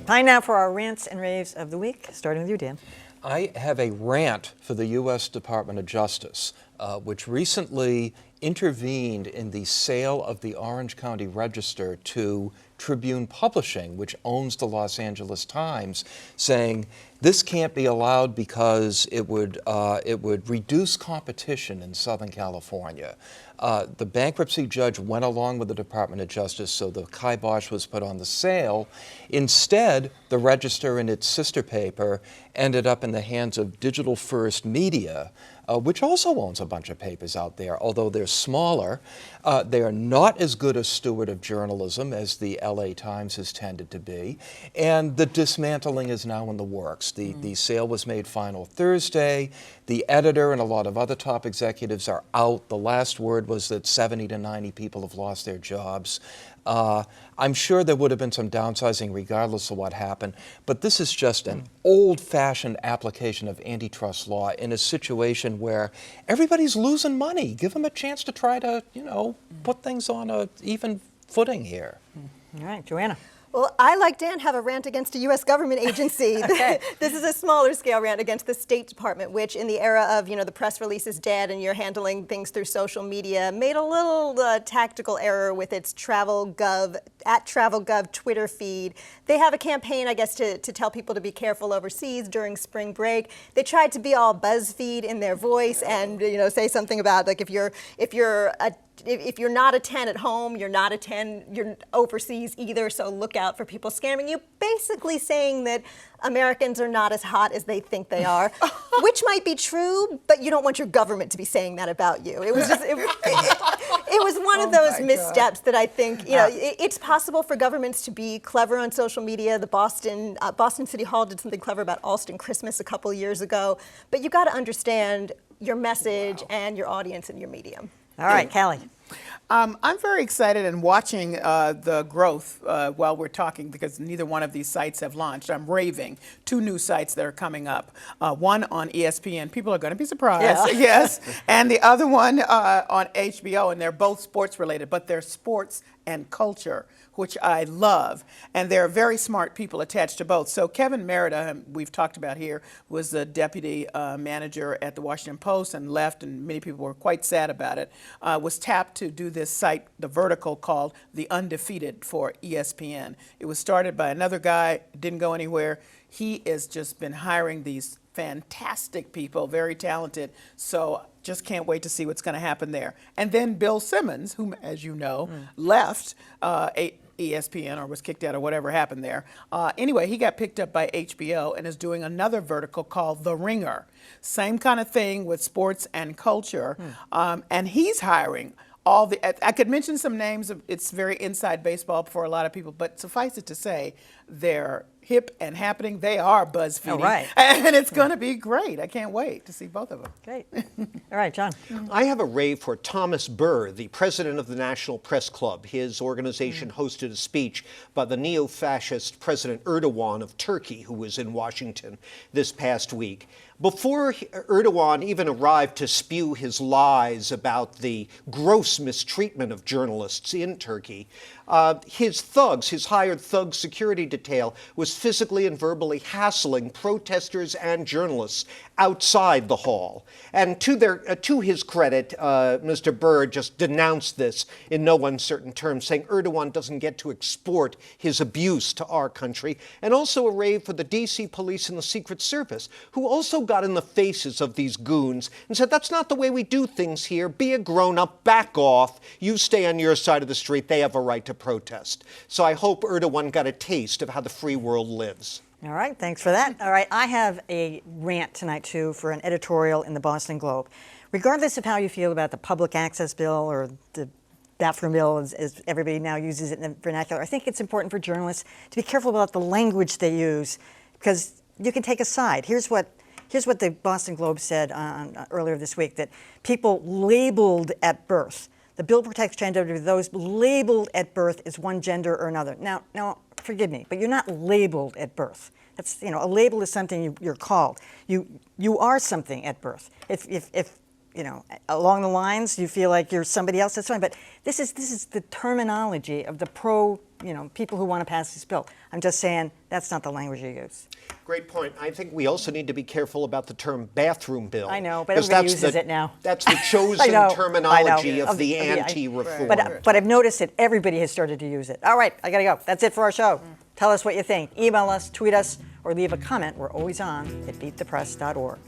Time now for our rants and raves of the week, starting with you, Dan. I have a rant for the U.S. Department of Justice, which recently intervened in the sale of the Orange County Register to Tribune Publishing, which owns the Los Angeles Times, saying this can't be allowed because it would reduce competition in Southern California. The bankruptcy judge went along with the Department of Justice, so the kibosh was put on the sale. Instead, the Register and its sister paper ended up in the hands of Digital First Media, which also owns a bunch of papers out there, although they're smaller. They are not as good a steward of journalism as the LA Times has tended to be, and the dismantling is now in the works. The sale was made final Thursday. The editor and a lot of other top executives are out. The last word was that 70 to 90 people have lost their jobs. I'm sure there would have been some downsizing regardless of what happened, but this is just an old-fashioned application of antitrust law in a situation where everybody's losing money. Give them a chance to try to, put things on an even footing here. All right, Joanna. Well, I, like Dan, have a rant against a U.S. government agency. Okay. This is a smaller scale rant against the State Department, which in the era of, the press release is dead and you're handling things through social media, made a little tactical error with its TravelGov Twitter feed. They have a campaign, I guess, to tell people to be careful overseas during spring break. They tried to be all BuzzFeed in their voice and, say something about, like, if you're not a 10 at home, you're not a 10, you're overseas either, so look out for people scamming you. Basically saying that Americans are not as hot as they think they are, which might be true, but you don't want your government to be saying that about you. It was just, it was one of those missteps that I think, it's possible for governments to be clever on social media. The Boston City Hall did something clever about Alston Christmas a couple years ago, but you got to understand your message and your audience and your medium. All right, Callie. I'm very excited and watching the growth while we're talking because neither one of these sites have launched. I'm raving. 2 new sites that are coming up. One on ESPN. People are going to be surprised. Yeah. Yes. And the other one on HBO. And they're both sports related, but they're sports and culture, which I love. And there are very smart people attached to both. So Kevin Merida, we've talked about here, was the deputy manager at the Washington Post and left, and many people were quite sad about it, was tapped to do this site, The Vertical, called The Undefeated for ESPN. It was started by another guy, didn't go anywhere. He has just been hiring these fantastic people, very talented. So just can't wait to see what's going to happen there. And then Bill Simmons, whom, as you know, left ESPN or was kicked out or whatever happened there. Anyway, he got picked up by HBO and is doing another vertical called The Ringer. Same kind of thing with sports and culture. And he's hiring all the, I could mention some names. It's very inside baseball for a lot of people, but suffice it to say, they're hip and happening. They are BuzzFeed. All right. And it's going to be great. I can't wait to see both of them. Great. All right, John. I have a rave for Thomas Burr, the president of the National Press Club. His organization hosted a speech by the neo-fascist President Erdogan of Turkey, who was in Washington this past week. Before Erdogan even arrived to spew his lies about the gross mistreatment of journalists in Turkey, his thugs, his hired thug security detail, was physically and verbally hassling protesters and journalists outside the hall. And to his credit, Mr. Burr just denounced this in no uncertain terms, saying Erdogan doesn't get to export his abuse to our country, and also a rave for the D.C. police and the Secret Service, who also got in the faces of these goons and said, that's not the way we do things here. Be a grown-up, back off. You stay on your side of the street. They have a right to protest. So I hope Erdogan got a taste of how the free world lives. All right, thanks for that. All right, I have a rant tonight, too, for an editorial in the Boston Globe. Regardless of how you feel about the public access bill or the bathroom bill, as everybody now uses it in the vernacular, I think it's important for journalists to be careful about the language they use, because you can take a side. Here's what the Boston Globe said earlier this week, that people labeled at birth. The bill protects gender to those labeled at birth as one gender or another. Now, forgive me, but you're not labeled at birth. That's, a label is something you're called. You are something at birth. If along the lines you feel like you're somebody else, that's fine. But this is the terminology of the people who want to pass this bill. I'm just saying that's not the language you use. Great point. I think we also need to be careful about the term bathroom bill. I know, but 'cause everybody that's uses it now. That's the I chosen know, terminology I know. of the I- anti-reform. But I've noticed that everybody has started to use it. All right, I gotta go. That's it for our show. Tell us what you think. Email us, tweet us, or leave a comment. We're always on at beatthepress.org.